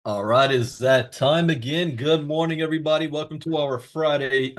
All right, is that time again? Good morning, everybody. Welcome to our Saturday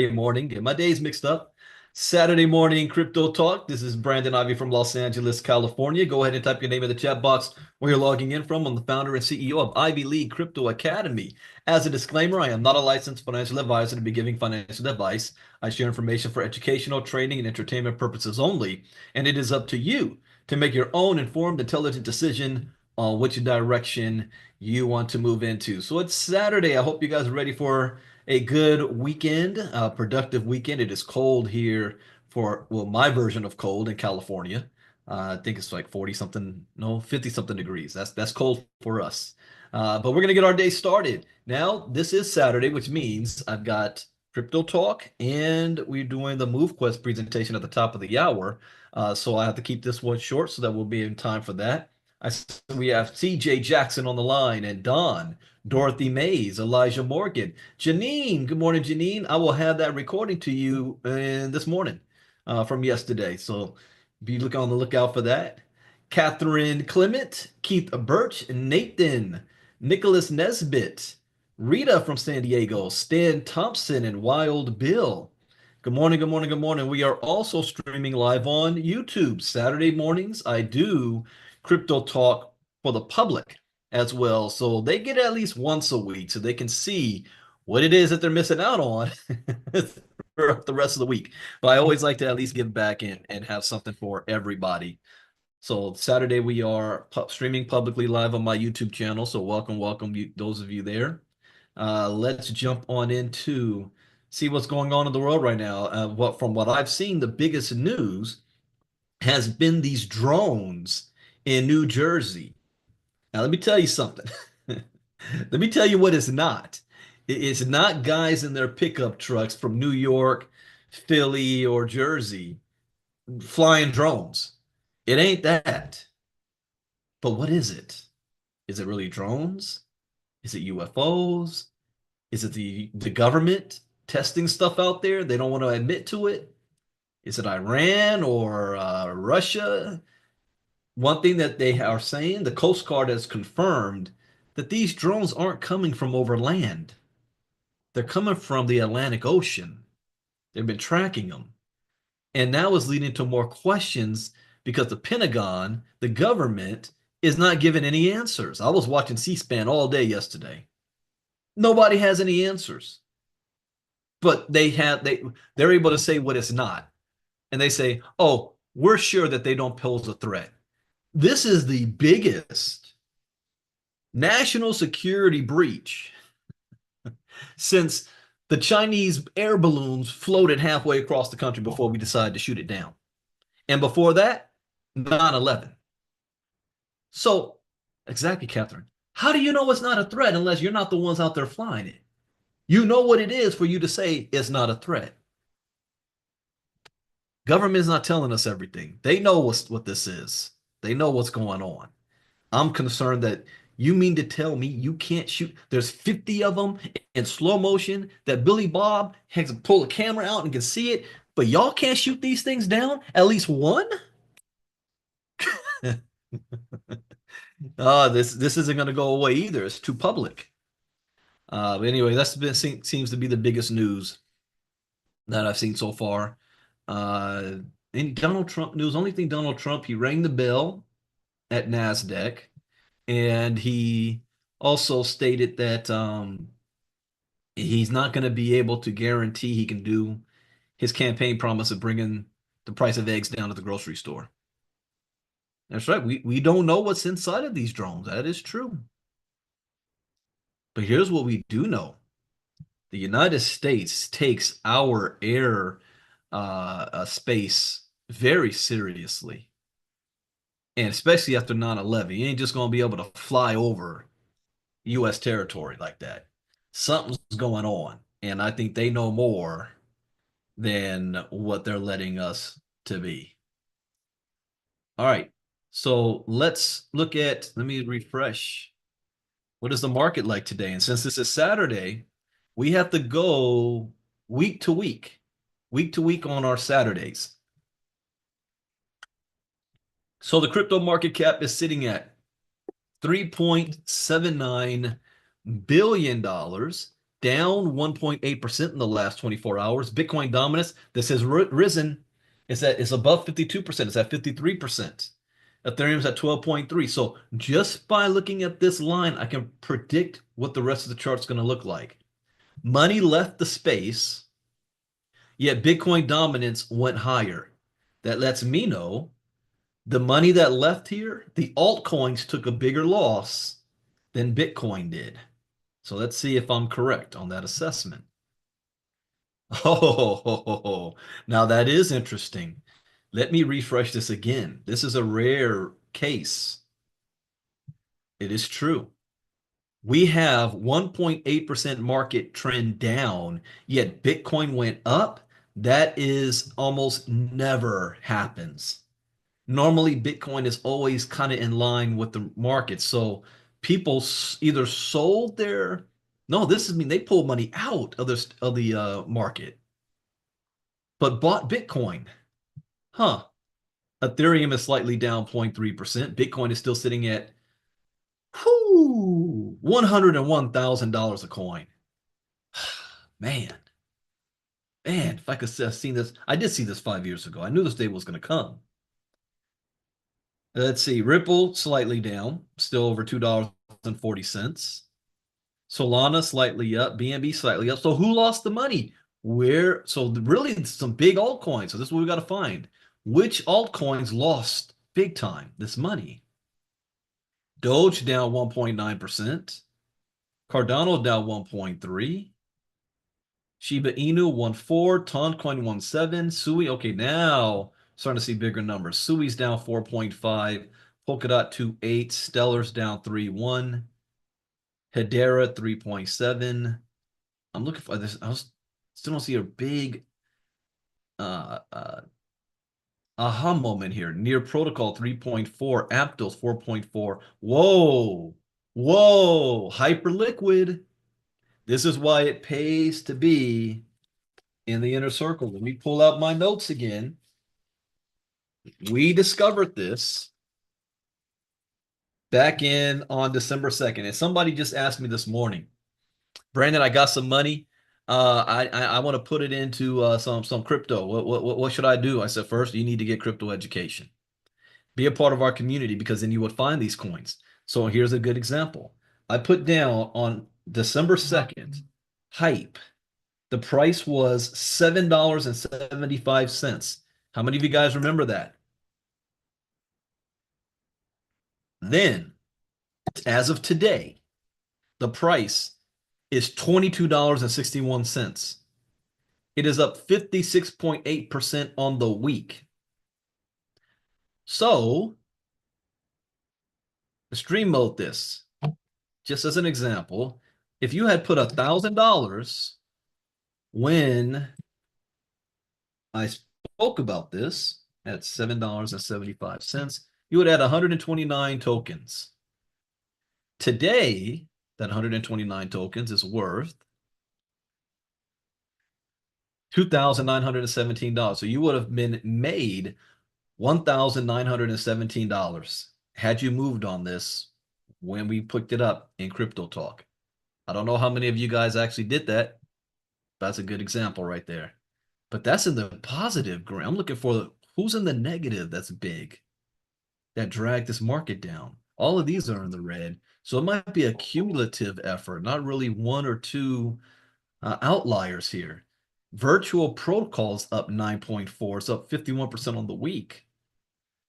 morning. Get my days mixed up. Saturday morning crypto talk. This is Brandon Ivey from Los Angeles, California. Go ahead and type your name in the chat box where you're logging in from. I'm the founder and CEO of Ivy League Crypto Academy. As a disclaimer, I am not a licensed financial advisor to be giving financial advice. I share information for educational, training, and entertainment purposes only, and it is up to you to make your own informed, intelligent decision on which direction you want to move into. So it's Saturday. I hope you guys are ready for a good weekend, productive weekend. It is cold here for, well, my version of cold in California. I think it's like 40 something, no, 50 something degrees. That's cold for us. But we're gonna get our day started. Now, this is Saturday, which means I've got crypto talk and we're doing the MoveQuest presentation at the top of the hour. So I have to keep this one short so that we'll be in time for that. We have CJ Jackson on the line and Don, Dorothy Mays, Elijah Morgan, Janine. Good morning, Janine. I will have that recording to you this morning from yesterday. So be look on the lookout for that. Catherine Clement, Keith Birch, Nathan, Nicholas Nesbitt, Rita from San Diego, Stan Thompson, and Wild Bill. Good morning, good morning, good morning. We are also streaming live on YouTube. Saturday mornings, I do crypto talk for the public as well. So they get at least once a week so they can see what it is that they're missing out on for the rest of the week. But I always like to at least give back and have something for everybody. So Saturday we are streaming publicly live on my YouTube channel. So welcome you, those of you there. Let's jump on into see what's going on in the world right now. From what I've seen, the biggest news has been these drones in New Jersey. Now, let me tell you something. Let me tell you what it's not. It's not guys in their pickup trucks from New York, Philly, or Jersey flying drones. It ain't that. But what is it? Is it really drones? Is it UFOs? Is it the government testing stuff out there? They don't want to admit to it. Is it Iran or Russia? One thing that they are saying, the Coast Guard has confirmed that these drones aren't coming from over land. They're coming from the Atlantic Ocean. They've been tracking them. And now is leading to more questions because the Pentagon, the government, is not giving any answers. I was watching C-SPAN all day yesterday. Nobody has any answers. But they're able to say what it's not. And they say, "Oh, we're sure that they don't pose a threat." This is the biggest national security breach since the Chinese air balloons floated halfway across the country before we decided to shoot it down. And before that, 9/11. So, exactly, Catherine. How do you know it's not a threat unless you're not the ones out there flying it? You know what it is for you to say it's not a threat. Government is not telling us everything. They know what this is. They know what's going on. I'm concerned that you mean to tell me you can't shoot? There's 50 of them in slow motion that Billy Bob has to pull a camera out and can see it, but y'all can't shoot these things down? At least one? This isn't going to go away either. It's too public. But anyway, seems to be the biggest news that I've seen so far. Uh, any Donald Trump news? Only thing Donald Trump, he rang the bell at NASDAQ. And he also stated that he's not going to be able to guarantee he can do his campaign promise of bringing the price of eggs down at the grocery store. That's right. We don't know what's inside of these drones. That is true. But here's what we do know. The United States takes our air space very seriously. And especially after 9/11, you ain't just going to be able to fly over U.S. territory like that. Something's going on, and I think they know more than what they're letting us to be. All right, so let's look at, let me refresh. What is the market like today? And since this is Saturday, we have to go week to week to week on our Saturdays. So the crypto market cap is sitting at $3.79 billion, down 1.8% in the last 24 hours. Bitcoin dominance, this has risen. It's above 52%. It's at 53%. Ethereum's at 12.3. So just by looking at this line, I can predict what the rest of the chart's going to look like. Money left the space, yet Bitcoin dominance went higher. That lets me know the money that left here, the altcoins took a bigger loss than Bitcoin did. So let's see if I'm correct on that assessment. Oh, now that is interesting. Let me refresh this again. This is a rare case. It is true. We have 1.8% market trend down, yet Bitcoin went up. That is almost never happens. Normally, Bitcoin is always kind of in line with the market. So people either sold their, no, this is mean they pulled money out of the market, but bought Bitcoin. Huh. Ethereum is slightly down 0.3%. Bitcoin is still sitting at $101,000 a coin. Man, man, if I could have seen this, I did see this 5 years ago. I knew this day was going to come. Let's see, Ripple slightly down, still over $2.40. Solana slightly up, BNB slightly up. So who lost the money? Where? So really some big altcoins. So this is what we got to find. Which altcoins lost big time this money? Doge down 1.9%. Cardano down 1.3. Shiba Inu 1.4. Toncoin 1.7. Sui, okay, now starting to see bigger numbers. Sui's down 4.5. Polkadot 2.8. Stellar's down 3.1. Hedera 3.7. I'm looking for this. Still don't see a big uh, uh, aha moment here. Near Protocol 3.4. Aptos 4.4. Whoa, whoa, Hyperliquid. This is why it pays to be in the inner circle. Let me pull out my notes again. We discovered this back in on December 2nd. And somebody just asked me this morning, Brandon, I got some money. I want to put it into some crypto. What should I do? I said, first, you need to get crypto education. Be a part of our community because then you would find these coins. So here's a good example. I put down on December 2nd, Hype. The price was $7.75. How many of you guys remember that? Then, as of today, the price is $22.61. It is up 56.8% on the week. So, stream mode this, just as an example. If you had put $1,000 when I spoke about this at $7.75, you would add 129 tokens. Today, that 129 tokens is worth $2,917. So you would have been made $1,917 had you moved on this when we picked it up in Crypto Talk. I don't know how many of you guys actually did that. That's a good example right there. But that's in the positive. I'm looking for who's in the negative that's big, that dragged this market down. All of these are in the red. So it might be a cumulative effort, not really one or two outliers here. Virtual protocols up 9.4. It's up 51% on the week.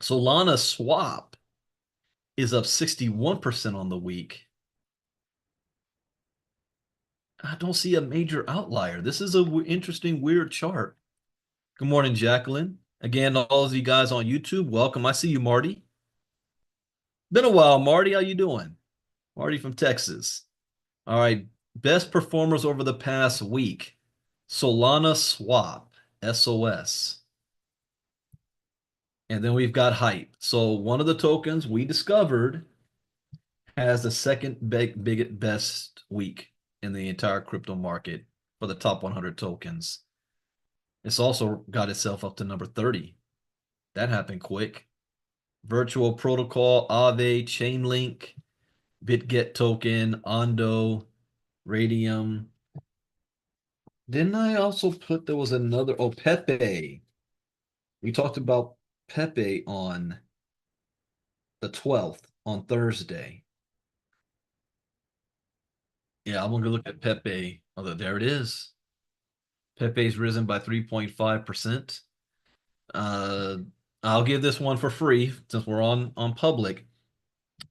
Solana swap is up 61% on the week. I don't see a major outlier. This is an interesting, weird chart. Good morning, Jacqueline. Again, all of you guys on YouTube, welcome. I see you, Marty. Been a while, Marty. How you doing? Marty from Texas. All right. Best performers over the past week. Solana Swap, SOS. And then we've got Hype. So one of the tokens we discovered has the second best week in the entire crypto market for the top 100 tokens. It's also got itself up to number 30. That happened quick. Virtual Protocol, Aave, Chainlink, BitGet token, Ondo, Radium. Didn't I also put there was another Pepe. We talked about Pepe on the 12th on Thursday. Yeah, I'm gonna look at Pepe. Oh, there it is. Pepe's risen by 3.5%. Uh, I'll give this one for free since we're on public.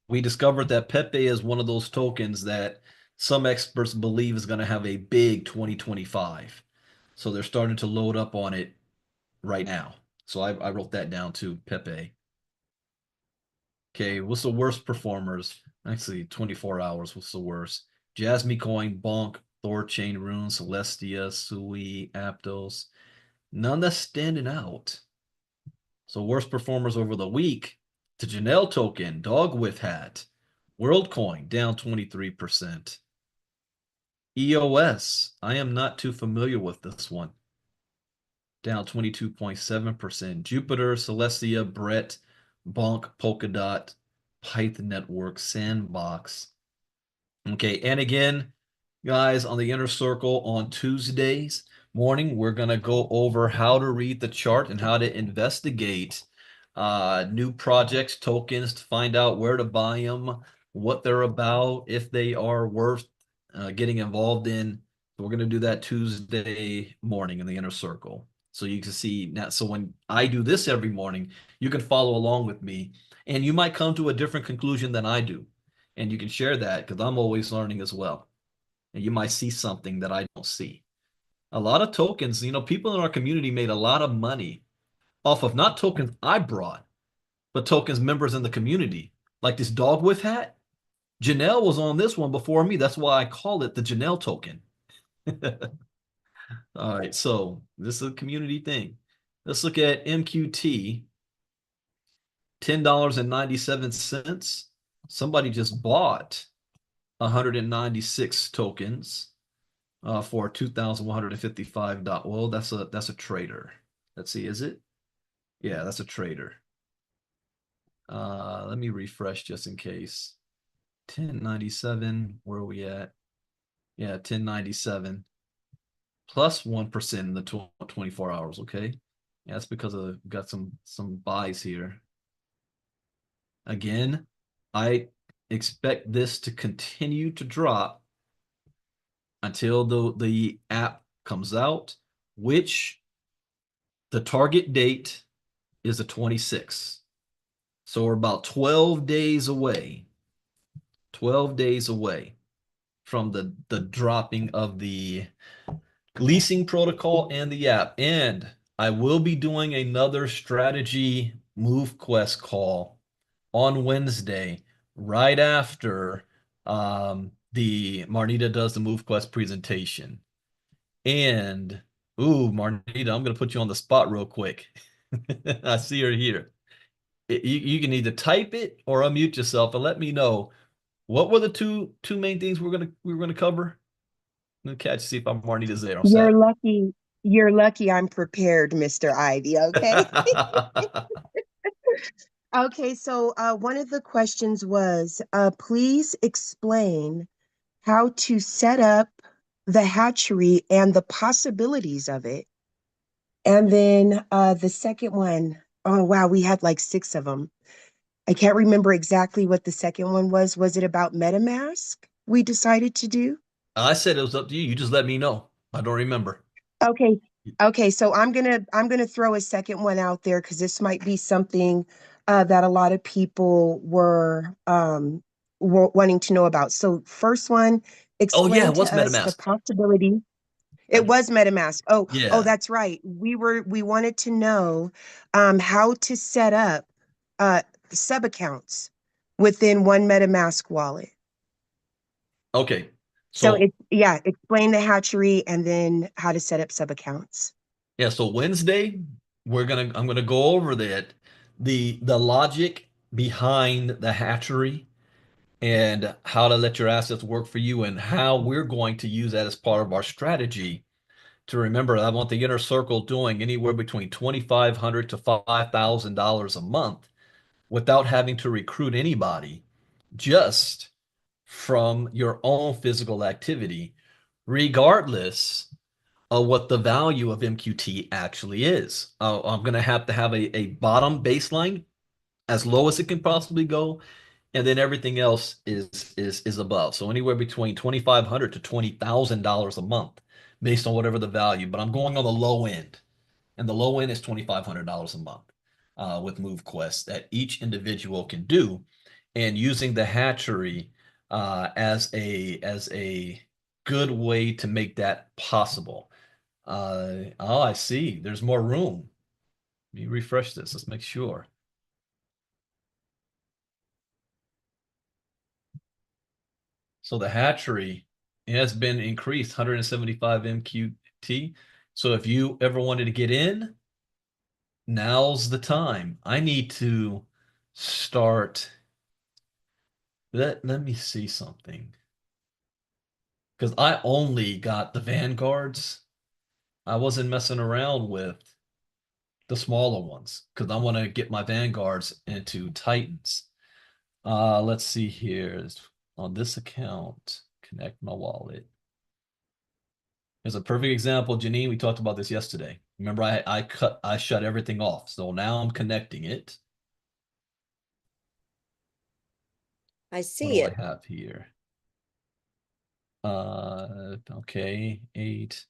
We discovered that Pepe is one of those tokens that some experts believe is going to have a big 2025. So they're starting to load up on it right now. So I wrote that down too, Pepe. Okay, what's the worst performers? Actually, 24 hours. What's the worst? Jasmine Coin, Bonk, Thorchain, Rune, Celestia, Sui, Aptos. None that's standing out. So worst performers over the week, the Janelle token, Dog with Hat, WorldCoin down 23%. EOS, I am not too familiar with this one. Down 22.7%. Jupiter, Celestia, Brett, Bonk, Polkadot, Python Network, Sandbox. Okay, and again, guys, on the inner circle on Tuesdays morning, we're going to go over how to read the chart and how to investigate new projects, tokens to find out where to buy them, what they're about, if they are worth getting involved in. So we're going to do that Tuesday morning in the inner circle. So you can see now. So when I do this every morning, you can follow along with me, and you might come to a different conclusion than I do. And you can share that because I'm always learning as well. And you might see something that I don't see. A lot of tokens, people in our community made a lot of money off of not tokens I brought, but tokens members in the community. Like this dog with hat. Janelle was on this one before me. That's why I call it the Janelle token. All right, so this is a community thing. Let's look at MQT, $10.97. Somebody just bought 196 tokens for 2,155 dot. Well, that's a trader. Let's see, is it? Yeah, that's a trader. Let me refresh just in case. 1097, where are we at? Yeah, 1097 plus 1% in the 24 hours, okay? Yeah, that's because of got some buys here. Again, I expect this to continue to drop until the app comes out, which the target date is the 26th. So we're about 12 days away. 12 days away from the dropping of the leasing protocol and the app. And I will be doing another strategy move quest call on Wednesday, right after the Marnita does the move quest presentation. And ooh, Marnita, I'm gonna put you on the spot real quick. I see her here. You can either type it or unmute yourself and let me know what were the two main things we were gonna cover. I'm gonna catch see if I'm Marnita's there on You're Saturday. lucky. You're lucky I'm prepared, Mr. Ivy. Okay. Okay. So one of the questions was please explain how to set up the hatchery and the possibilities of it. And then the second one, oh, wow, we had like six of them. I can't remember exactly what the second one was. Was it about MetaMask we decided to do? I said it was up to you. You just let me know. I don't remember. Okay. Okay, so I'm gonna throw a second one out there because this might be something that a lot of people were wanting to know about. So first one, Oh yeah, explain it was to us the MetaMask. possibility. It I, was MetaMask. Oh, yeah. that's right. We wanted to know how to set up sub accounts within one MetaMask wallet. Okay. So So yeah, explain the hatchery and then how to set up sub accounts. yeah, so Wednesday I'm gonna go over the logic behind the hatchery and how to let your assets work for you and how we're going to use that as part of our strategy to remember I want the inner circle doing anywhere between 2,500 to $5,000 a month without having to recruit anybody, just from your own physical activity, regardless of what the value of MQT actually is. I'm going to have a bottom baseline as low as it can possibly go, and then everything else is above. So anywhere between $2,500 to $20,000 a month, based on whatever the value. But I'm going on the low end, and the low end is $2,500 a month with MoveQuest that each individual can do, and using the hatchery as a good way to make that possible. Oh, I see. There's more room. Let me refresh this. Let's make sure. So the hatchery has been increased 175 MQT. So if you ever wanted to get in, now's the time. I need to start. Let me see something. Because I only got the Vanguards. I wasn't messing around with the smaller ones because I want to get my Vanguards into Titans. Let's see here. On this account, connect my wallet. Here's a perfect example, Janine. We talked about this yesterday. Remember, I shut everything off. So now I'm connecting it. I What see do I it. have here? Okay, 8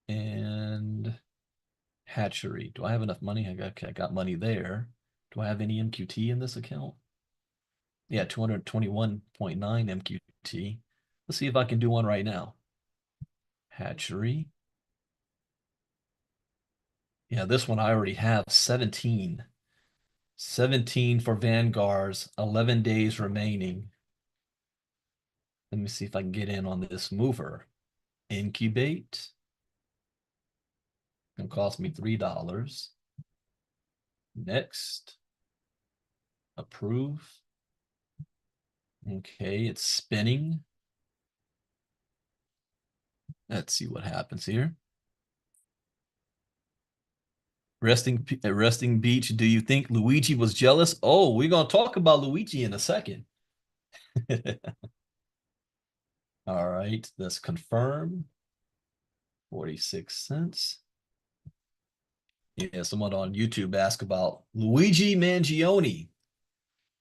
and hatchery. Do I have enough money? Okay, I got money there. Do I have any MQT in this account? Yeah, 221.9 MQT. Let's see if I can do one right now. Hatchery. Yeah, this one I already have 17. 17 for Vanguards, 11 days remaining. Let me see if I can get in on this mover. Incubate. Gonna cost me $3. Next. Approve. Okay, it's spinning. Let's see what happens here. Resting Beach. Do you think Luigi was jealous? Oh, we're gonna talk about Luigi in a second. All right, let's confirm. 46 cents. Yeah, someone on YouTube asked about Luigi Mangione.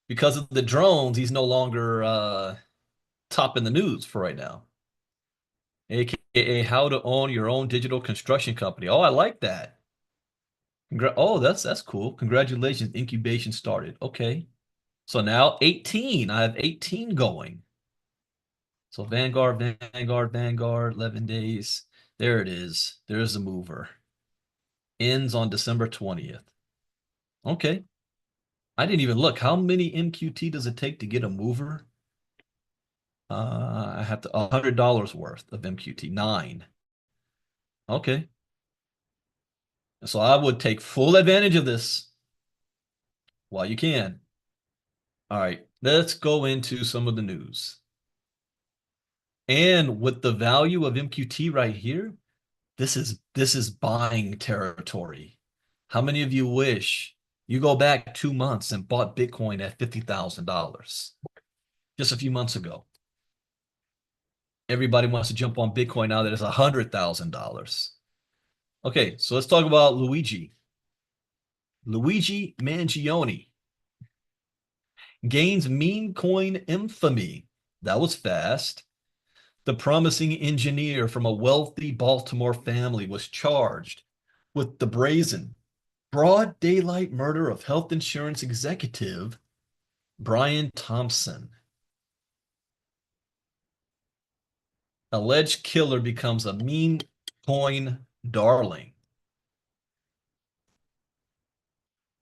Because of the drones, he's no longer top in the news for right now. AKA how to own your own digital construction company. Oh, I like that. Oh, that's cool. Congratulations. Incubation started. Okay. So now 18. I have 18 going. So Vanguard, 11 days. There it is. There's the mover. Ends on December 20th. Okay. I didn't even look. How many MQT does it take to get a mover? I have to $100 worth of MQT. 9. Okay. So I would take full advantage of this while you can. All right, let's go into some of the news. And with the value of MQT right here, this is buying territory. How many of you wish you go back 2 months and bought Bitcoin at $50,000 just a few months ago? Everybody wants to jump on Bitcoin now that it's $100,000. Okay, so let's talk about Luigi. Luigi Mangione gains meme coin infamy. That was fast. The promising engineer from a wealthy Baltimore family was charged with the brazen, broad daylight murder of health insurance executive Brian Thompson. Alleged killer becomes a meme coin darling.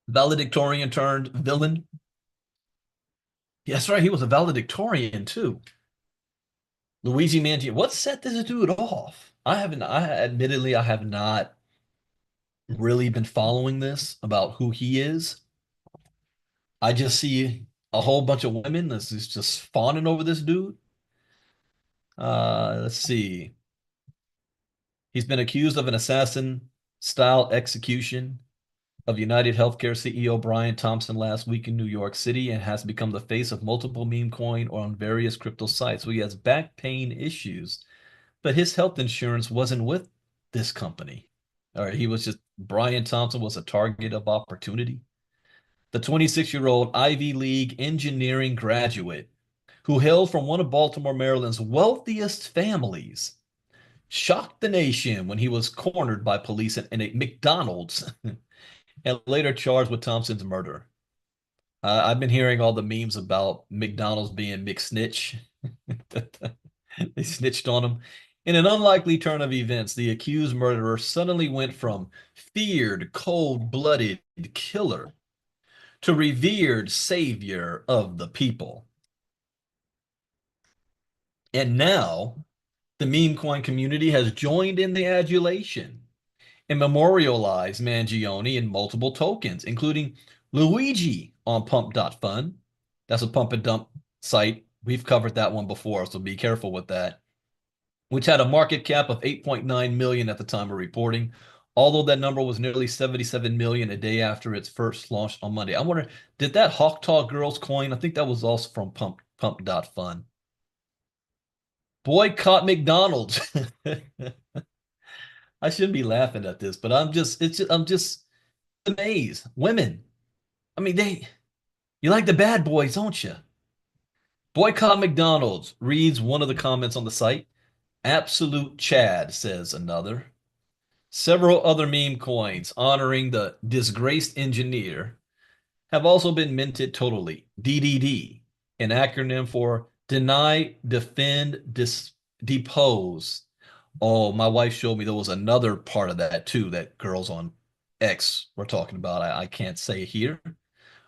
Valedictorian turned villain. Yeah, that's right. He was a valedictorian too. Luigi Mangione. What set this dude off? Admittedly, I have not really been following this about who he is. I just see a whole bunch of women that's just fawning over this dude. Let's see. He's been accused of an assassin style execution. of United Healthcare CEO Brian Thompson last week in New York City and has become the face of multiple meme coin or on various crypto sites. So he has back pain issues, but his health insurance wasn't with this company. All right, he was just Brian Thompson was a target of opportunity. The 26-year-old Ivy League engineering graduate who hailed from one of Baltimore, Maryland's wealthiest families shocked the nation when he was cornered by police in a McDonald's and later charged with Thompson's murder. I've been hearing all the memes about McDonald's being McSnitch. They snitched on him. In an unlikely turn of events, the accused murderer suddenly went from feared, cold-blooded killer to revered savior of the people. And now the meme coin community has joined in the adulation and memorialized Mangione in multiple tokens, including Luigi on Pump.fun. That's a pump and dump site. We've covered that one before, so be careful with that, which had a market cap of 8.9 million at the time of reporting, although that number was nearly 77 million a day after its first launch on Monday. I wonder, did that Hawk Talk Girls coin? I think that was also from Pump.fun. Boycott McDonald's. I shouldn't be laughing at this, but I'm just amazed. Women. I mean, you like the bad boys, don't you? Boycott McDonald's, reads one of the comments on the site. Absolute Chad, says another. Several other meme coins honoring the disgraced engineer have also been minted totally. DDD, an acronym for deny, defend, depose. Oh, my wife showed me there was another part of that too that girls on X were talking about. I can't say here.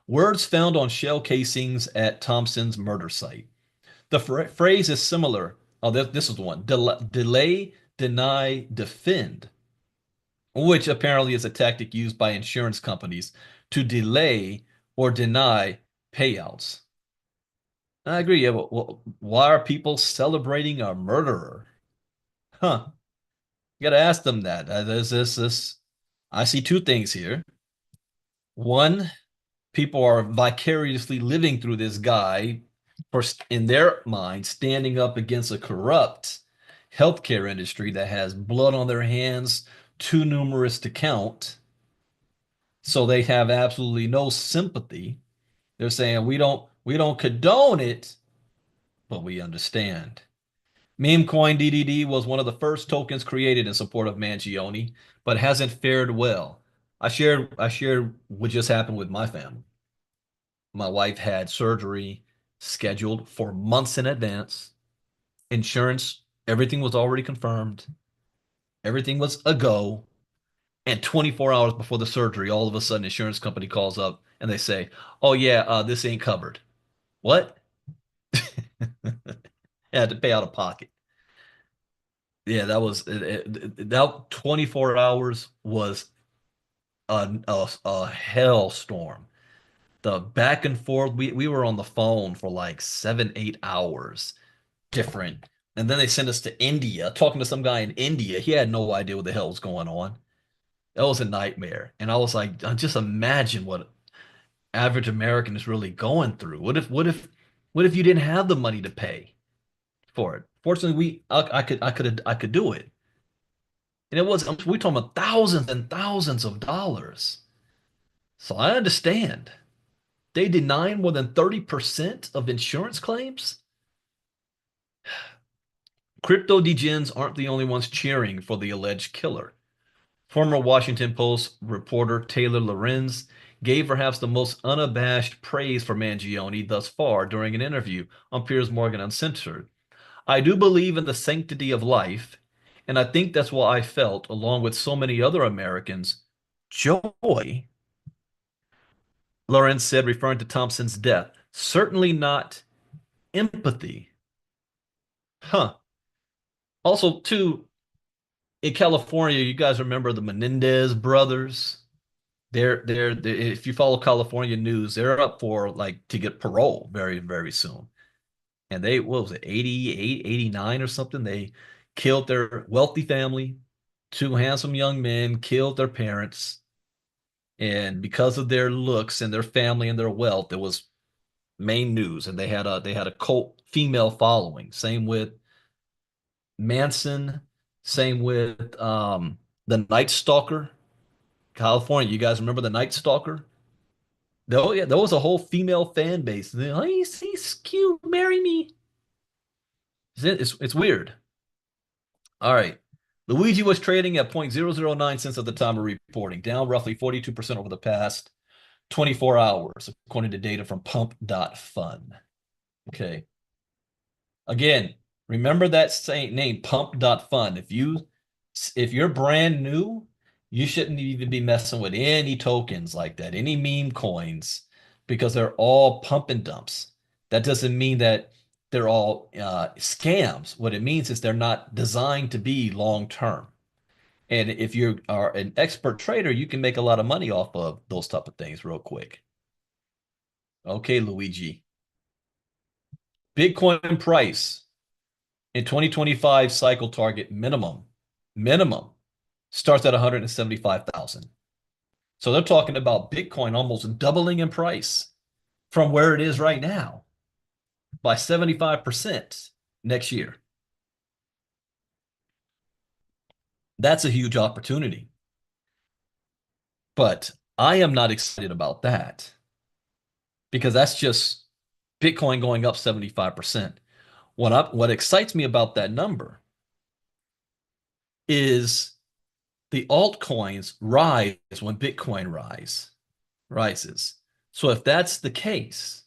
Words found on shell casings at Thompson's murder site. The phrase is similar. Oh, this is the one. Delay, deny, defend, which apparently is a tactic used by insurance companies to delay or deny payouts. I agree. Yeah, well, why are people celebrating a murderer? Huh. You got to ask them that. There's this. I see two things here. One, people are vicariously living through this guy for, in their mind, standing up against a corrupt healthcare industry that has blood on their hands, too numerous to count. So they have absolutely no sympathy. They're saying we don't condone it, but we understand. Memecoin DDD was one of the first tokens created in support of Mangione, but hasn't fared well. I shared what just happened with my family. My wife had surgery scheduled for months in advance. Insurance, everything was already confirmed. Everything was a go. And 24 hours before the surgery, all of a sudden, insurance company calls up and they say, "Oh yeah, this ain't covered." What? Had to pay out of pocket. Yeah, that was that 24 hours was a hellstorm. The back and forth, we were on the phone for like 7, 8 hours different. And then they sent us to India, talking to some guy in India. He had no idea what the hell was going on. That was a nightmare. And I was like, just imagine what average American is really going through. What if you didn't have the money to pay for it? Fortunately, I could do it. And it was we talking about thousands and thousands of dollars. So I understand. They deny more than 30% of insurance claims. Crypto degens aren't the only ones cheering for the alleged killer. Former Washington Post reporter Taylor Lorenz gave perhaps the most unabashed praise for Mangione thus far during an interview on Piers Morgan Uncensored. "I do believe in the sanctity of life, and I think that's why I felt, along with so many other Americans, joy," Lorenz said, referring to Thompson's death. "Certainly not empathy." Huh. Also, too, in California, you guys remember the Menendez brothers? If you follow California news, they're up for like to get parole very, very soon. And they, what was it, 88, 89 or something? They killed their wealthy family, two handsome young men, killed their parents. And because of their looks and their family and their wealth, it was main news. And they had a cult female following. Same with Manson, same with the Night Stalker, California. You guys remember the Night Stalker? Oh yeah, there was a whole female fan base. They're like, he's cute, marry me. It's weird. All right. Luigi was trading at 0.009 cents at the time of reporting, down roughly 42% over the past 24 hours, according to data from pump.fun. Okay. Again, remember that same name, pump.fun. If you're brand new, you shouldn't even be messing with any tokens like that, any meme coins, because they're all pump and dumps. That doesn't mean that they're all scams. What it means is they're not designed to be long term. And if you are an expert trader, you can make a lot of money off of those type of things real quick. Okay, Luigi. Bitcoin price in 2025 cycle target minimum starts at 175,000. So they're talking about Bitcoin almost doubling in price from where it is right now by 75% next year. That's a huge opportunity. But I am not excited about that because that's just Bitcoin going up 75%. What excites me about that number is the altcoins rise when Bitcoin rises. So if that's the case,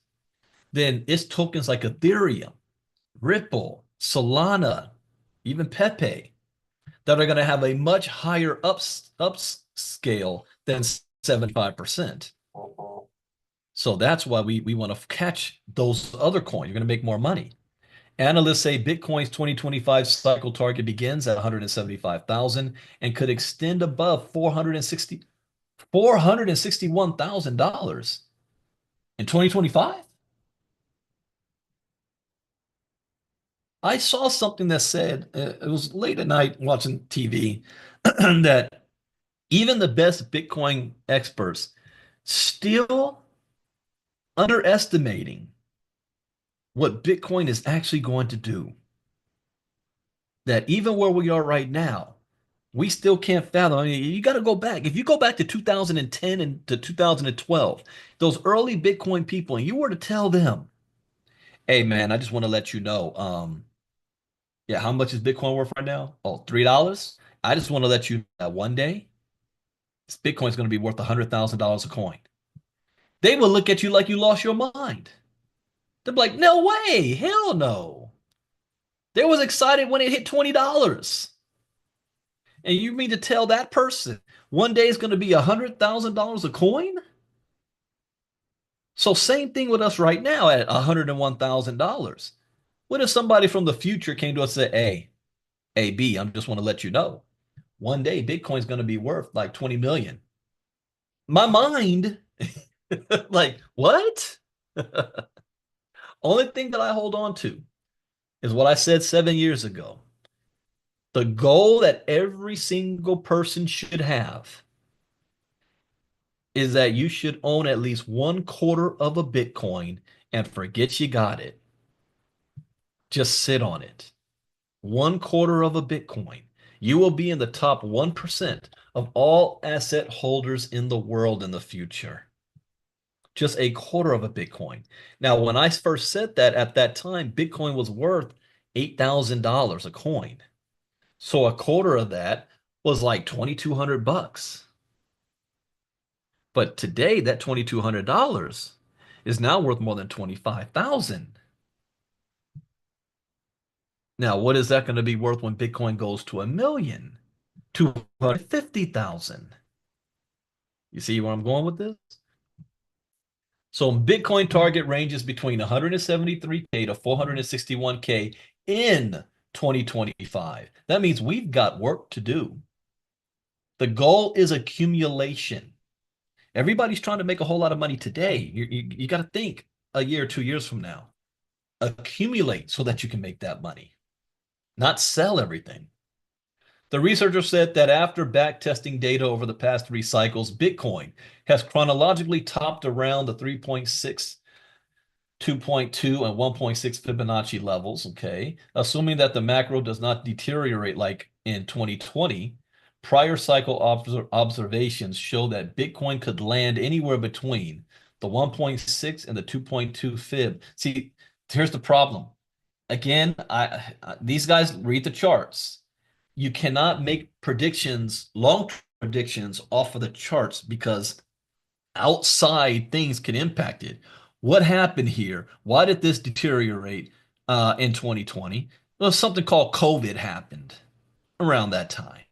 then it's tokens like Ethereum, Ripple, Solana, even Pepe that are going to have a much higher upscale than 75%. So that's why we want to catch those other coins. You're going to make more money. Analysts say Bitcoin's 2025 cycle target begins at 175,000 and could extend above $461,000 in 2025. I saw something that said it was late at night watching TV that even the best Bitcoin experts still underestimating what Bitcoin is actually going to do. That even where we are right now, we still can't fathom. I mean, you got to go back. If you go back to 2010 and to 2012, those early Bitcoin people, and you were to tell them, "Hey, man, I just want to let you know, yeah, how much is Bitcoin worth right now? Oh, $3. I just want to let you know that one day, this Bitcoin's going to be worth $100,000 a coin." They will look at you like you lost your mind. They're like, "No way, hell no." They was excited when it hit $20. And you mean to tell that person one day is going to be $100,000 a coin? So same thing with us right now at $101,000. What if somebody from the future came to us and said, hey, B, I just want to let you know, one day Bitcoin's going to be worth like 20 million. My mind, like, what? Only thing that I hold on to is what I said 7 years ago. The goal that every single person should have is that you should own at least 1/4 of a Bitcoin and forget you got it. Just sit on it. 1/4 of a Bitcoin. You will be in the top 1% of all asset holders in the world in the future. Just a quarter of a Bitcoin. Now, when I first said that at that time, Bitcoin was worth $8,000 a coin. So a quarter of that was like 2,200 bucks. But today, that $2,200 is now worth more than 25,000. Now, what is that going to be worth when Bitcoin goes to 1,000,000, 250,000? You see where I'm going with this? So Bitcoin target ranges between 173K to 461K in 2025. That means we've got work to do. The goal is accumulation. Everybody's trying to make a whole lot of money today. You got to think a year or 2 years from now. Accumulate so that you can make that money, not sell everything. The researcher said that after backtesting data over the past 3 cycles, Bitcoin has chronologically topped around the 3.6, 2.2, and 1.6 Fibonacci levels. Okay. Assuming that the macro does not deteriorate like in 2020, prior cycle observations show that Bitcoin could land anywhere between the 1.6 and the 2.2 Fib. See, here's the problem. Again, these guys read the charts. You cannot make predictions, long predictions off of the charts because outside things can impact it. What happened here? Why did this deteriorate in 2020? Well, something called COVID happened around that time.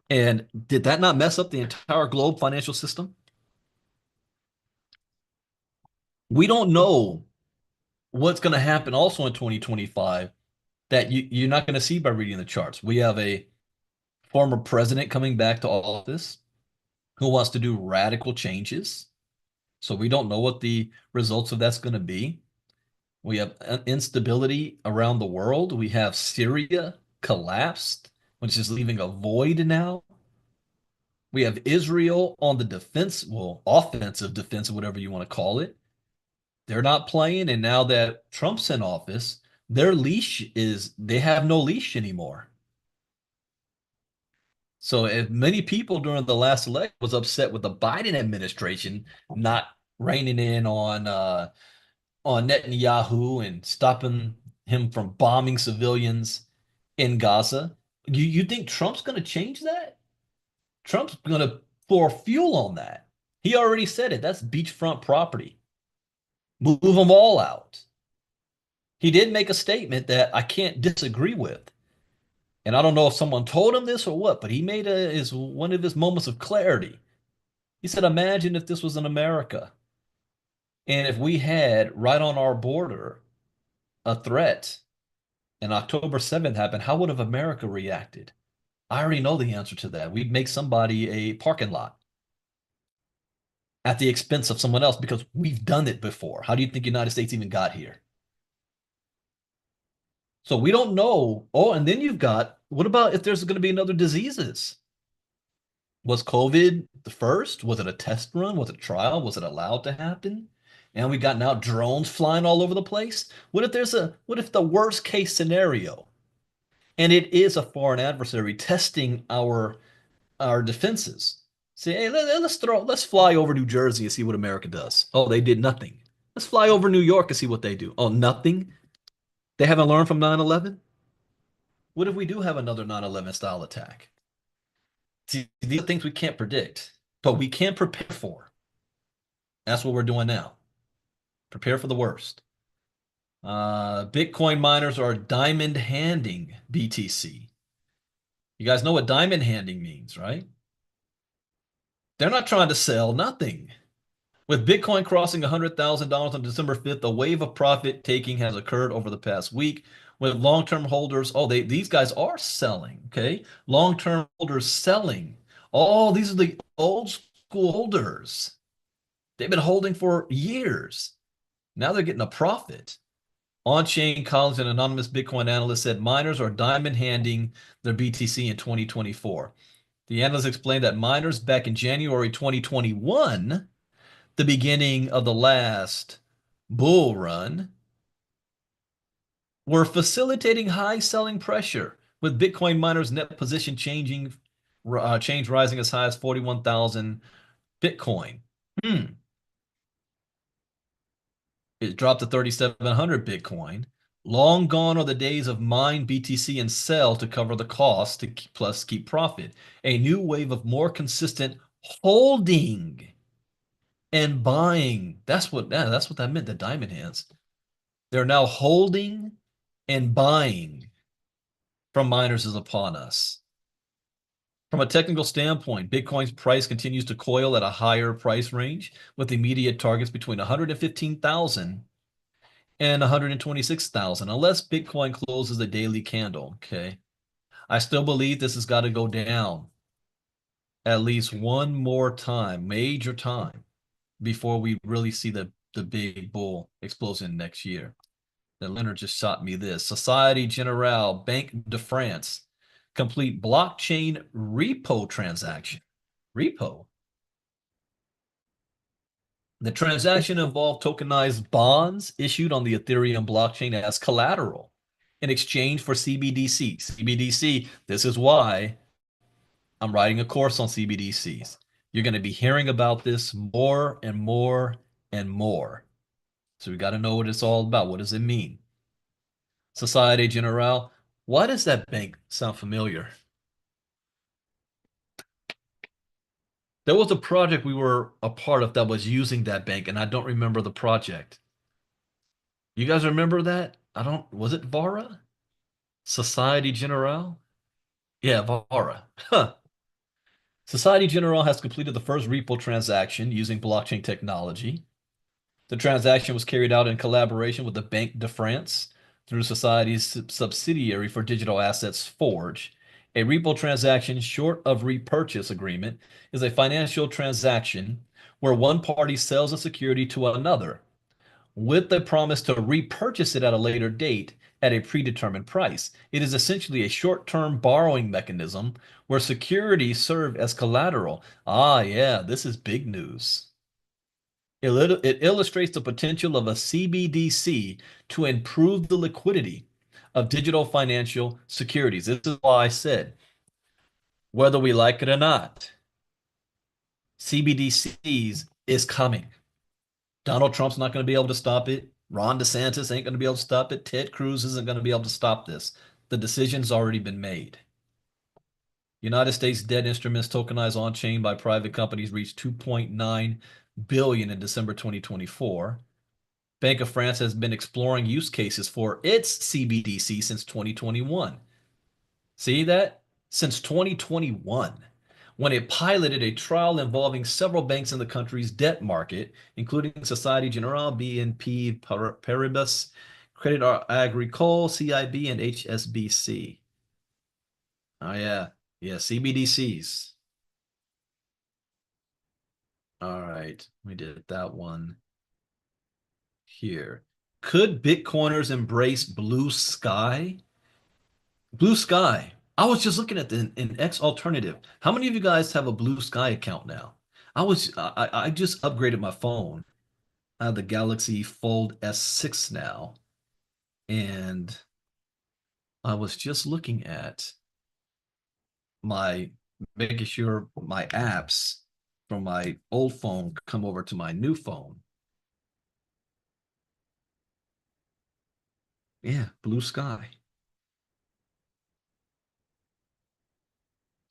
And did that not mess up the entire globe financial system? We don't know what's going to happen also in 2025 that you're not going to see by reading the charts. We have a former president coming back to office who wants to do radical changes. So we don't know what the results of that's going to be. We have instability around the world. We have Syria collapsed, which is leaving a void now. We have Israel on the defense, well, offensive defense, whatever you want to call it. They're not playing. And now that Trump's in office, their leash is, they have no leash anymore. So if many people during the last election was upset with the Biden administration not reining in on Netanyahu and stopping him from bombing civilians in Gaza, you think Trump's going to change that? Trump's going to pour fuel on that. He already said it. That's beachfront property. Move them all out. He did make a statement that I can't disagree with. And I don't know if someone told him this or what, but he made is one of his moments of clarity. He said, imagine if this was in America. And if we had right on our border a threat and October 7th happened, how would have America reacted? I already know the answer to that. We'd make somebody a parking lot at the expense of someone else because we've done it before. How do you think the United States even got here? So we don't know. Oh, and then you've got, what about if there's going to be another diseases? Was COVID the first? Was it a test run? Was it a trial? Was it allowed to happen? And we got now drones flying all over the place. What if the worst case scenario, and it is a foreign adversary testing our defenses? Say, hey, let's fly over New Jersey and see what America does. Oh, they did nothing. Let's fly over New York and see what they do. Oh, nothing. They haven't learned from 9/11. What if we do have another 9/11 style attack? See, these are things we can't predict, but we can prepare for. That's what we're doing now. Prepare for the worst. Bitcoin miners are diamond handing BTC. You guys know what diamond handing means, right? They're not trying to sell nothing. With Bitcoin crossing $100,000 on December 5th, a wave of profit taking has occurred over the past week. With long-term holders, these guys are selling, okay? Long-term holders selling. Oh, these are the old school holders. They've been holding for years. Now they're getting a profit. On-chain Collins, an anonymous Bitcoin analyst, said miners are diamond handing their BTC in 2024. The analyst explained that miners back in January 2021, the beginning of the last bull run, were facilitating high selling pressure, with Bitcoin miners' net position change rising as high as 41,000 Bitcoin. It dropped to 3,700 Bitcoin. Long gone are the days of mine BTC and sell to cover the cost plus keep profit. A new wave of more consistent holding and buying. That's what that meant, the diamond hands. They're now holding and buying from miners is upon us. From a technical standpoint, Bitcoin's price continues to coil at a higher price range with immediate targets between 115,000 and 126,000 unless Bitcoin closes a daily candle. Okay. I still believe this has got to go down at least one more time, major time, before we really see the big bull explosion next year. Then Leonard just shot me this. Société Générale, Banque de France, complete blockchain repo transaction. Repo. The transaction involved tokenized bonds issued on the Ethereum blockchain as collateral in exchange for CBDC. CBDC, this is why I'm writing a course on CBDCs. You're going to be hearing about this more and more and more. So we got to know what it's all about. What does it mean? Societe Generale. Why does that bank sound familiar? There was a project we were a part of that was using that bank, and I don't remember the project. You guys remember that? I don't, was it Vara? Societe Generale? Yeah, Vara. Huh. Societe Generale has completed the first repo transaction using blockchain technology. The transaction was carried out in collaboration with the Banque de France through Society's subsidiary for digital assets, Forge. A repo transaction, short of repurchase agreement, is a financial transaction where one party sells a security to another with the promise to repurchase it at a later date at a predetermined price. It is essentially a short-term borrowing mechanism where securities serve as collateral. Ah, yeah, this is big news. It illustrates the potential of a CBDC to improve the liquidity of digital financial securities. This is why I said, whether we like it or not, CBDCs is coming. Donald Trump's not going to be able to stop it. Ron DeSantis ain't going to be able to stop it. Ted Cruz isn't going to be able to stop this. The decision's already been made. United States debt instruments tokenized on-chain by private companies reached 2.9 billion in December 2024. Bank of France has been exploring use cases for its CBDC since 2021. See that? Since 2021, when it piloted a trial involving several banks in the country's debt market, including Societe Generale, BNP Paribas, Credit Agricole, CIB, and HSBC. Oh, yeah. Yeah, CBDCs. All right. We did that one here. Could Bitcoiners embrace blue sky? Blue Sky. I was just looking at the an X alternative. How many of you guys have a Blue Sky account now? I just upgraded my phone. I have the Galaxy Fold S6 now, and I was just looking at my making sure my apps from my old phone come over to my new phone. Yeah, Blue Sky.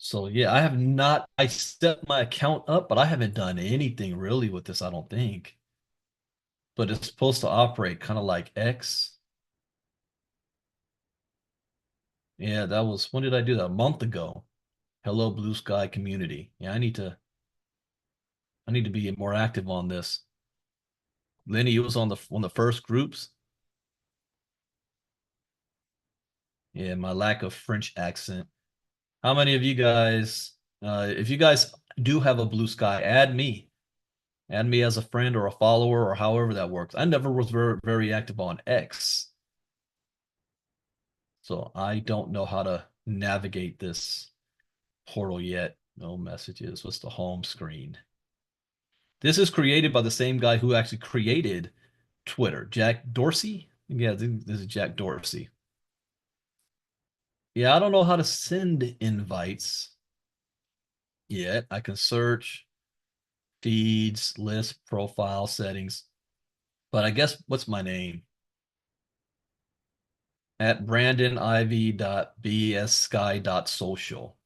So yeah, I set my account up, but I haven't done anything really with this, I don't think. But it's supposed to operate kind of like X. Yeah, that was, when did I do that? A month ago. Hello, Blue Sky community. Yeah, I need to be more active on this. Lenny, you was on the first groups. Yeah, my lack of French accent. How many of you guys, if you guys do have a Blue Sky, add me. Add me as a friend or a follower or however that works. I never was very active on X. So I don't know how to navigate this portal yet. No messages. What's the home screen? This is created by the same guy who actually created Twitter, Jack Dorsey. Yeah, this is Jack Dorsey. Yeah, I don't know how to send invites yet. I can search feeds, list, profile settings, but I guess what's my name? At brandonivey.bsky.social.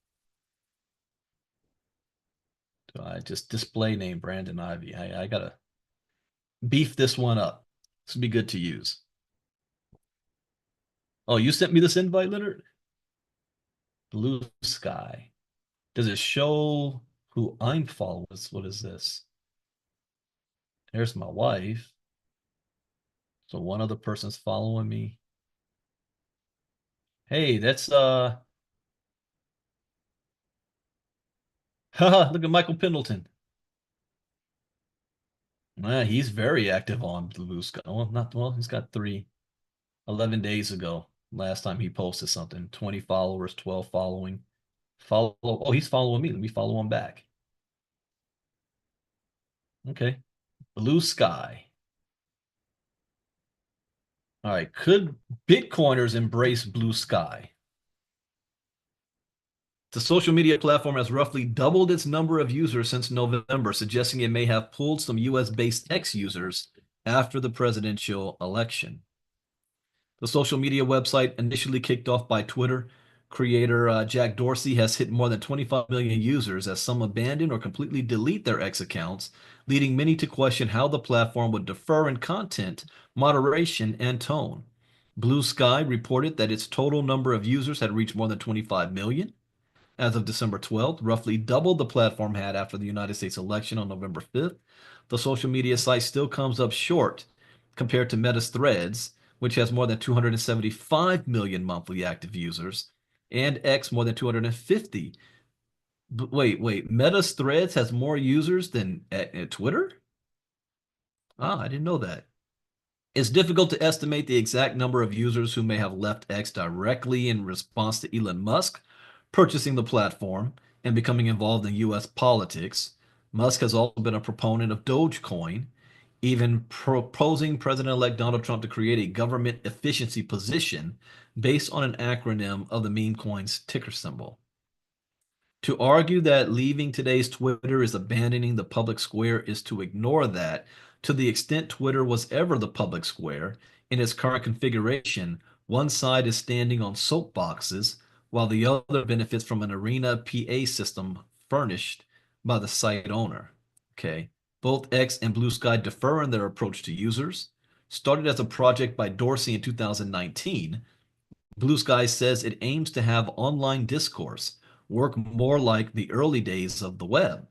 I just display name Brandon Ivey. I gotta beef this one up. This would be good to use. Oh, you sent me this invite, Leonard? Blue Sky. Does it show who I'm following? What is this? There's my wife. So one other person's following me. Hey, that's haha, look at Michael Pendleton. Yeah, he's very active on Blue Sky. Well, not well, he's got 11 days ago. Last time he posted something. 20 followers, 12 following. Follow. Oh, he's following me. Let me follow him back. Okay. Blue Sky. All right. Could Bitcoiners embrace Blue Sky? The social media platform has roughly doubled its number of users since November, suggesting it may have pulled some US-based X users after the presidential election. The social media website, initially kicked off by Twitter creator Jack Dorsey, has hit more than 25 million users as some abandon or completely delete their X accounts, leading many to question how the platform would differ in content, moderation, and tone. Blue Sky reported that its total number of users had reached more than 25 million as of December 12th, roughly double the platform had after the United States election on November 5th. The social media site still comes up short compared to Meta's Threads, which has more than 275 million monthly active users, and X more than 250. Wait, Meta's Threads has more users than Twitter? Ah, I didn't know that. It's difficult to estimate the exact number of users who may have left X directly in response to Elon Musk purchasing the platform and becoming involved in US politics. Musk has also been a proponent of Dogecoin, even proposing President-elect Donald Trump to create a government efficiency position based on an acronym of the meme coin's ticker symbol. To argue that leaving today's Twitter is abandoning the public square is to ignore that, to the extent Twitter was ever the public square, in its current configuration, one side is standing on soapboxes, while the other benefits from an arena PA system furnished by the site owner. Okay. Both X and Blue Sky differ in their approach to users. Started as a project by Dorsey in 2019, Blue Sky says it aims to have online discourse work more like the early days of the web.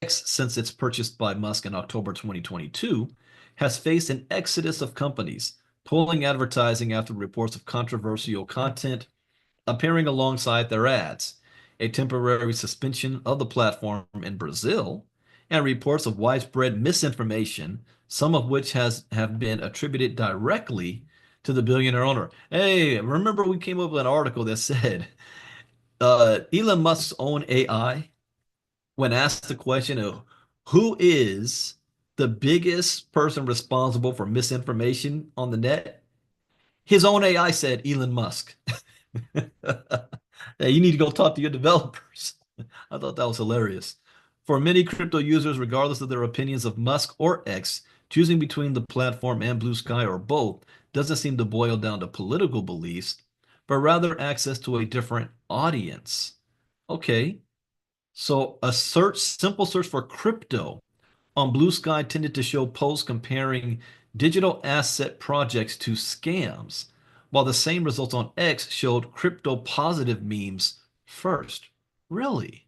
X, since its purchase by Musk in October 2022, has faced an exodus of companies, pulling advertising after reports of controversial content appearing alongside their ads, a temporary suspension of the platform in Brazil, and reports of widespread misinformation, some of which have been attributed directly to the billionaire owner. Hey, remember we came up with an article that said Elon Musk's own AI, when asked the question of who is the biggest person responsible for misinformation on the net, his own AI said Elon Musk. Hey, you need to go talk to your developers. I thought that was hilarious. For many crypto users, regardless of their opinions of Musk or X, choosing between the platform and Blue Sky or both doesn't seem to boil down to political beliefs, but rather access to a different audience. Okay, so a simple search for crypto on Blue Sky tended to show posts comparing digital asset projects to scams, while the same results on X showed crypto positive memes first. Really?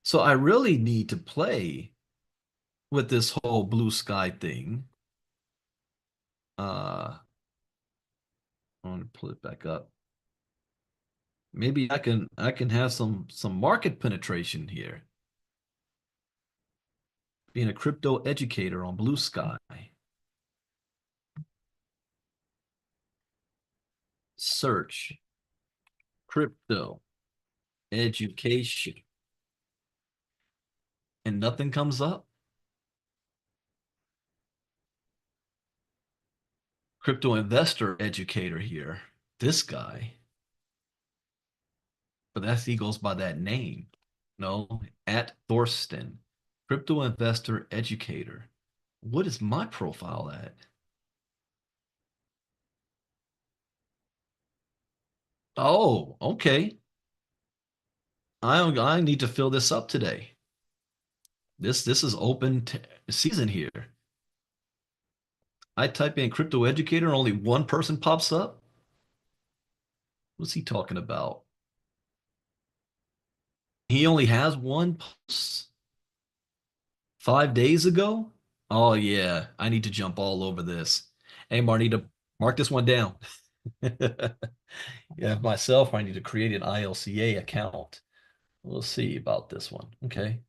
So I really need to play with this whole Blue Sky thing. I'm gonna pull it back up. Maybe I can have some market penetration here. Being a crypto educator on Blue Sky. Search crypto education and nothing comes up. Crypto investor educator here. This guy. But he goes by that name. No, at Thorsten. Crypto investor educator. What is my profile at? Oh, okay. I need to fill this up today. This is open season here. I type in crypto educator and only one person pops up. What's he talking about? He only has one post 5 days ago. Oh yeah, I need to jump all over this. Hey, Marnita, mark this one down. Yeah, myself, I need to create an ILCA account. We'll see about this one. Okay.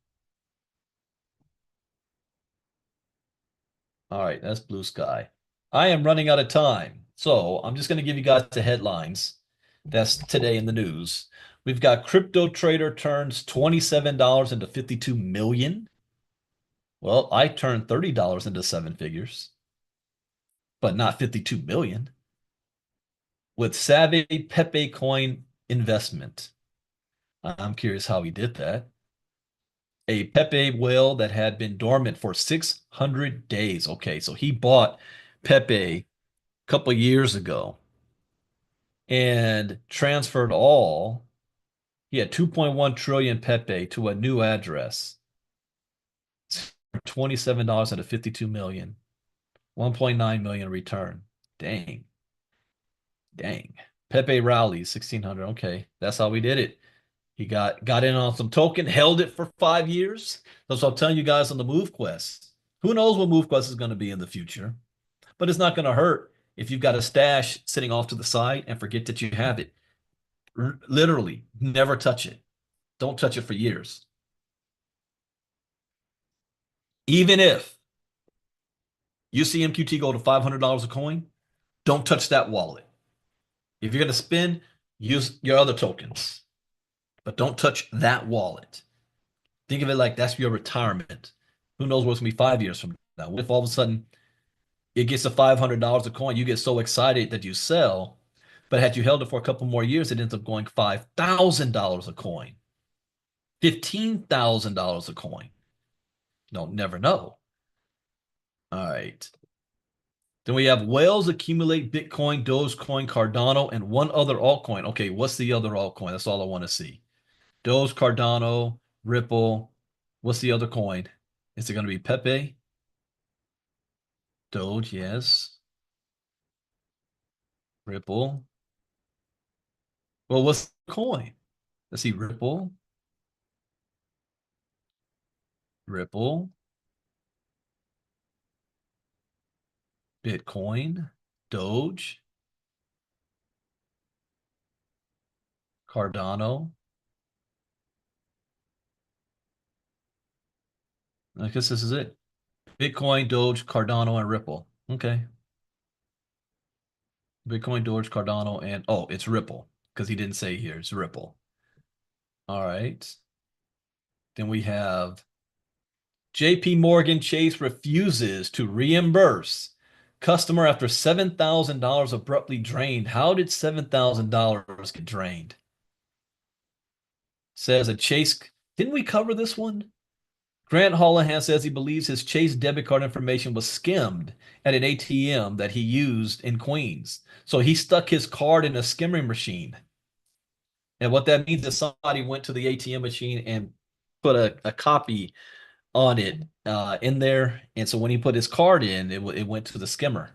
All right, that's Blue Sky. I am running out of time. So I'm just going to give you guys the headlines. That's today in the news. We've got crypto trader turns $27 into 52 million. Well, I turned $30 into seven figures, but not 52 million with savvy Pepe coin investment. I'm curious how he did that. A Pepe whale that had been dormant for 600 days. Okay, so he bought Pepe a couple years ago and transferred all. He had 2.1 trillion Pepe to a new address. $27 out of 52 million. 1.9 million return. Dang. Dang. Pepe rallies 1600. Okay, that's how we did it. He got in on some token, held it for 5 years. That's what I'm telling you guys on the Move Quest. Who knows what Move Quest is going to be in the future? But it's not going to hurt if you've got a stash sitting off to the side and forget that you have it. Literally, never touch it. Don't touch it for years. Even if you see MQT go to $500 a coin, don't touch that wallet. If you're going to spend, use your other tokens, but don't touch that wallet. Think of it like that's your retirement. Who knows what's going to be 5 years from now? What if all of a sudden it gets to $500 a coin? You get so excited that you sell, but had you held it for a couple more years, it ends up going $5,000 a coin, $15,000 a coin. Don't never know. All right. Then we have whales accumulate Bitcoin, Dogecoin, Cardano, and one other altcoin. Okay, what's the other altcoin? That's all I want to see. Doge, Cardano, Ripple. What's the other coin? Is it going to be Pepe? Doge, yes. Ripple. Well, what's the coin? Let's see. Ripple. Ripple. Bitcoin. Doge. Cardano. I guess this is it. Bitcoin, Doge, Cardano, and Ripple. Okay. Bitcoin, Doge, Cardano, and oh, it's Ripple because he didn't say here. It's Ripple. All right. Then we have JP Morgan Chase refuses to reimburse customer after $7,000 abruptly drained. How did $7,000 get drained? Says a Chase. Didn't we cover this one? Grant Holohan says he believes his Chase debit card information was skimmed at an ATM that he used in Queens. So he stuck his card in a skimming machine. And what that means is somebody went to the ATM machine and put a copy on it in there. And so when he put his card in, it went to the skimmer.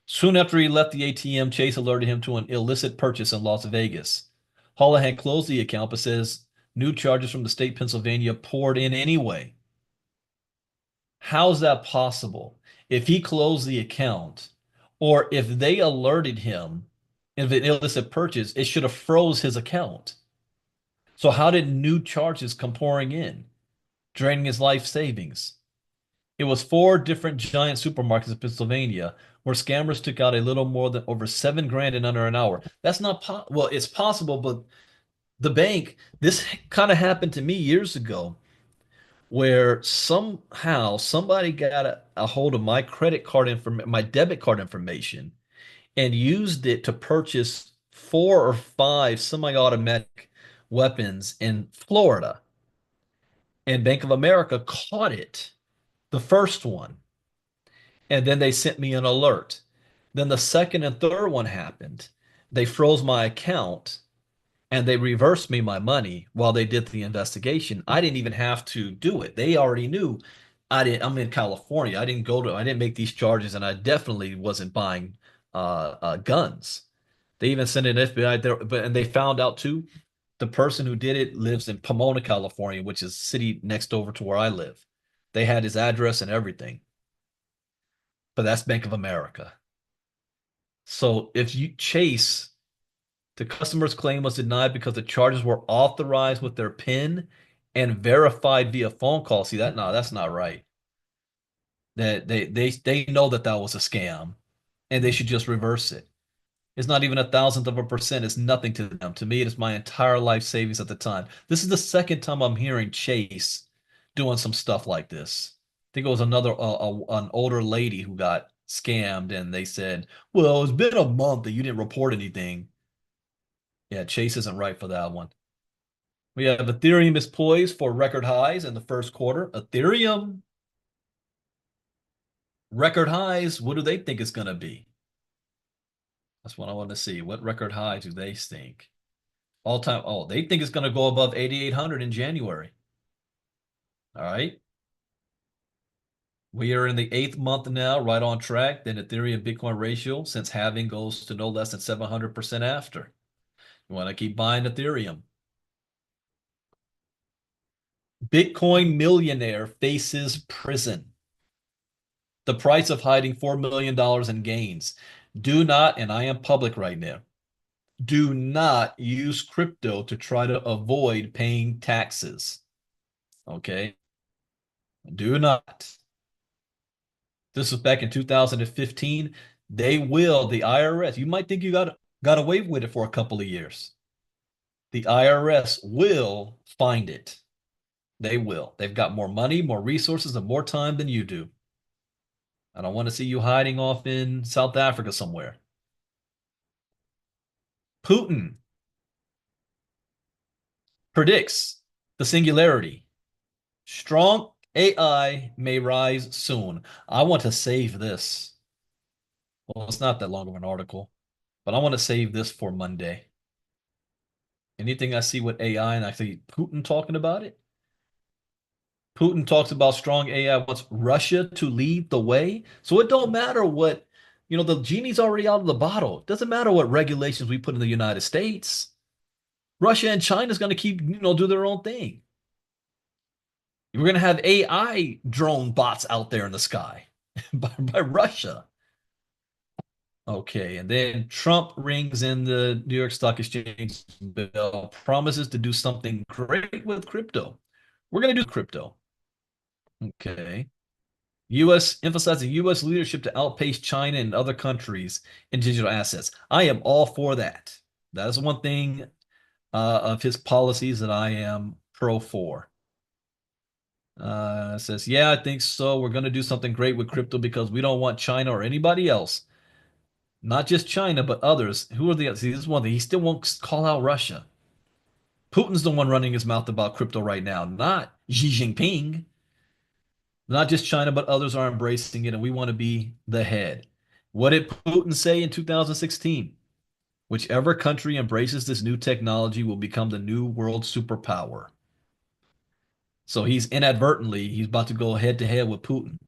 Soon after he left the ATM, Chase alerted him to an illicit purchase in Las Vegas. Holohan closed the account, but says new charges from the state of Pennsylvania poured in anyway. How's that possible? If he closed the account, or if they alerted him of an illicit purchase, it should have froze his account. So how did new charges come pouring in, draining his life savings? It was four different giant supermarkets in Pennsylvania where scammers took out a little more than over 7 grand in under an hour. That's not well, it's possible, but the bank, this kind of happened to me years ago where somehow somebody got a hold of my credit card information, my debit card information, and used it to purchase 4 or 5 semi-automatic weapons in Florida. And Bank of America caught it, the first one. And then they sent me an alert. Then the second and third one happened. They froze my account and they reversed me my money while they did the investigation. I didn't even have to do it. They already knew I'm in California. I didn't make these charges, and I definitely wasn't buying guns. They even sent an FBI there, and they found out too, the person who did it lives in Pomona, California, which is a city next over to where I live. They had his address and everything. But that's Bank of America. So if you chase, the customer's claim was denied because the charges were authorized with their PIN and verified via phone call. See that? No, that's not right. That they know that was a scam. and they should just reverse it. It's not even a thousandth of a percent. It's nothing to them. To me, it is my entire life savings at the time. This is the second time I'm hearing Chase doing some stuff like this. I think it was an older lady who got scammed, and they said, "Well, it's been a month that you didn't report anything." Yeah, Chase isn't right for that one. We have Ethereum is poised for record highs in the first quarter. Ethereum record highs. What do they think it's going to be? That's what I want to see. What record high do they think? All time. Oh, they think it's going to go above 8,800 in January. All right. We are in the 8th month now, right on track. Then Ethereum Bitcoin ratio since halving goes to no less than 700% after. You want to keep buying Ethereum. Bitcoin millionaire faces prison. The price of hiding $4 million in gains. Do not, and I am public right now, do not use crypto to try to avoid paying taxes. Okay? Do not. This was back in 2015. The IRS, you might think you got away with it for a couple of years. The IRS will find it. They will. They've got more money, more resources, and more time than you do. I don't want to see you hiding off in South Africa somewhere. Putin predicts the singularity. Strong AI may rise soon. I want to save this. Well, it's not that long of an article, but I want to save this for Monday. Anything I see with AI and I see Putin talking about it. Putin talks about strong AI wants Russia to lead the way. So it don't matter what, the genie's already out of the bottle. It doesn't matter what regulations we put in the United States. Russia and China's going to keep, do their own thing. We're going to have AI drone bots out there in the sky by Russia. Okay, and then Trump rings in the New York Stock Exchange bell, promises to do something great with crypto. We're going to do crypto. Okay. U.S. emphasizing U.S. leadership to outpace China and other countries in digital assets. I am all for that. That is one thing of his policies that I am pro for. Says, yeah, I think so. We're going to do something great with crypto because we don't want China or anybody else, not just China, but others. Who are the others? See, this is one thing. He still won't call out Russia. Putin's the one running his mouth about crypto right now, not Xi Jinping. Not just China, but others are embracing it, and we want to be the head. What did Putin say in 2016? Whichever country embraces this new technology will become the new world superpower. So he's about to go head to head with Putin.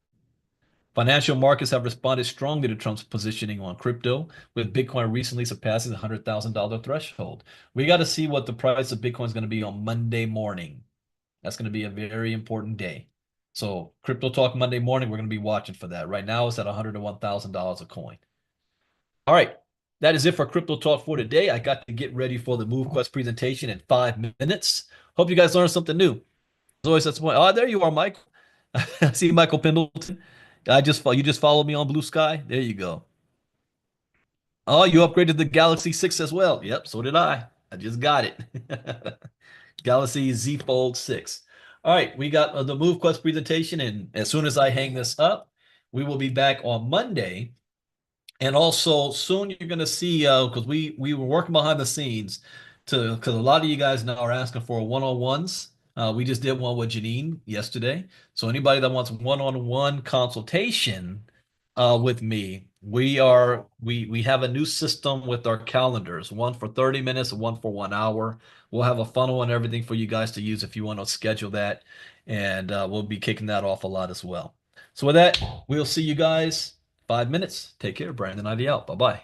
Financial markets have responded strongly to Trump's positioning on crypto, with Bitcoin recently surpassing the $100,000 threshold. We got to see what the price of Bitcoin is going to be on Monday morning. That's going to be a very important day. So Crypto Talk Monday morning, we're going to be watching for that. Right now, it's at $101,000 a coin. All right. That is it for Crypto Talk for today. I got to get ready for the MoveQuest presentation in 5 minutes. Hope you guys learned something new. As always, that's the point. Oh, there you are, Mike. I see Michael Pendleton. You just followed me on Blue Sky. There you go. Oh, you upgraded the Galaxy 6 as well. Yep, so did I. I just got it. Galaxy Z Fold 6. All right, we got the MoveQuest presentation, and as soon as I hang this up, we will be back on Monday. And also soon you're going to see, because we were working behind the scenes because a lot of you guys now are asking for one-on-ones. We just did one with Janine yesterday. So anybody that wants one-on-one consultation with me, we have a new system with our calendars, one for 30 minutes and one for 1 hour. We'll have a funnel and everything for you guys to use if you want to schedule that. And we'll be kicking that off a lot as well. So with that, we'll see you guys 5 minutes. Take care. Brandon Ivey out. Bye-bye.